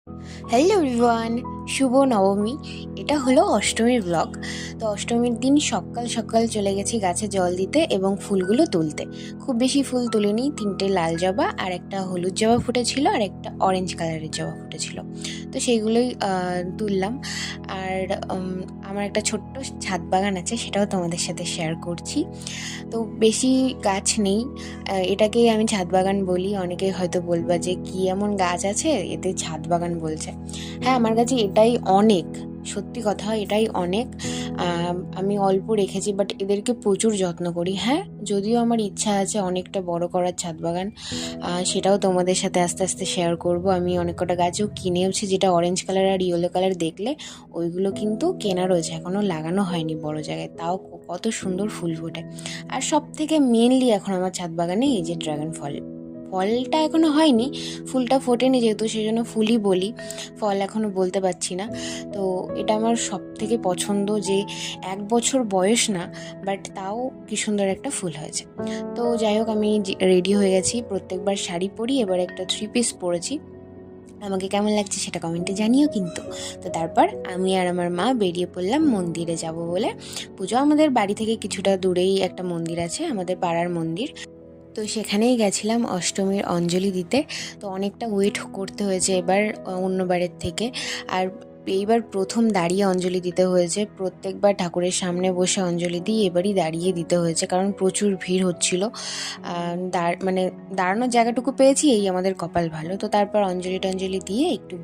Hello everyone, শুভ নবমী। এটা হলো অষ্টমীর ব্লগ। তো অষ্টমীর দিন সকাল সকাল চলে গেছি গাছে জল দিতে এবং ফুলগুলো তুলতে। খুব বেশি ফুল তুলিনি, 3টে লাল জবা আর একটা হলুদ জবা ফুটেছিল আর একটা অরেঞ্জ কালারের জবা ফুটেছিল। তো সেইগুলোই তুললাম। আর আমার একটা ছোট্ট ছাদ বাগান আছে, সেটাও তোমাদের সাথে শেয়ার করছি। তো বেশি গাছ নেই, এটাকেই আমি ছাদ বাগান বলি। অনেকেই হয়তো বলবা যে কি এমন গাছ আছে এতে ছাদ বাগান বলছে। হ্যাঁ, আমার কাছে এটাই অনেক, সত্যি কথা এটাই অনেক। আমি অল্প রেখেছি, বাট এদেরকে প্রচুর যত্ন করি। হ্যাঁ, যদিও আমার ইচ্ছা আছে অনেকটা বড় করার ছাদ বাগান, সেটাও তোমাদের সাথে আস্তে আস্তে শেয়ার করব। আমি অনেক কটা গাছও কিনেওছি, যেটা অরেঞ্জ কালার আর ইয়েলো কালার দেখলে ওইগুলো কিন্তু কেনা রয়েছে, এখনও লাগানো হয়নি বড় জায়গায়, তাও কত সুন্দর ফুল ফোটে। আর সব থেকে মেনলি এখন আমার ছাদ বাগানে এই যে ড্রাগন ফলটা এখনো হয়নি, ফুলটা ফোটেনি যেহেতু, সেই জন্য ফুলই বলি, ফল এখনো বলতে পারছি না। তো এটা আমার সব থেকে পছন্দ, যে 1 বছর বয়স না, বাট তাও কি সুন্দর একটা ফুল হয়েছে। তো যাই হোক, আমি রেডি হয়ে গেছি। প্রত্যেকবার শাড়ি পরি, এবার একটা 3 পিস পরেছি। আমাকে কেমন লাগছে সেটা কমেন্টে জানিও কিন্তু। তো তারপর আমি আর আমার মা বেরিয়ে পড়লাম মন্দিরে যাব বলে। পুজো আমাদের বাড়ি থেকে কিছুটা দূরেই একটা মন্দির আছে, আমাদের পাড়ার মন্দির। তো সেখানেই গেছিলাম অষ্টমীর অঞ্জলি দিতে। তো অনেকটা ওয়েট করতে হয়েছে এবার অন্যবারের থেকে। আর এইবার প্রথম দাঁড়িয়ে অঞ্জলি দিতে হয়েছে। প্রত্যেকবার ঠাকুরের সামনে বসে অঞ্জলি দিই, এবারই দাঁড়িয়ে দিতে হয়েছে, কারণ প্রচুর ভিড় হচ্ছিল। মানে দাঁড়ানোর জায়গাটুকু পেয়েছি, এই আমাদের কপাল ভালো। তো তারপর অঞ্জলি টঞ্জলি দিয়ে একটু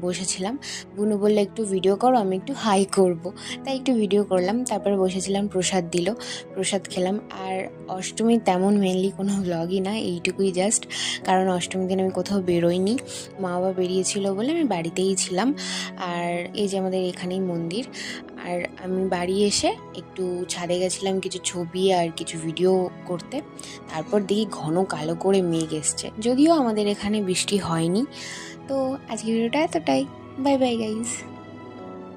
বসেছিলাম। বুনু বললে একটু ভিডিও করো, আমি একটু হাই করব, তাই একটু ভিডিও করলাম। তারপরে বসেছিলাম, প্রসাদ দিল, প্রসাদ খেলাম। আর অষ্টমীর তেমন মেনলি কোনো ব্লগই না, এইটুকুই জাস্ট, কারণ অষ্টমীর দিন আমি কোথাও বেরোইনি, মা বাবা বেরিয়েছিল বলে আমি বাড়িতেই ছিলাম। আর এই যে আমাদের এখানেই মন্দির। আর আমি বাড়ি এসে একটু ছাদে গেছিলাম কিছু ছবি আর কিছু ভিডিও করতে। তারপর দেখি ঘন কালো করে মেঘ এসছে, যদিও আমাদের এখানে বৃষ্টি হয়নি। তো আজকের ভিডিওটা এতটাই। Bye bye guys.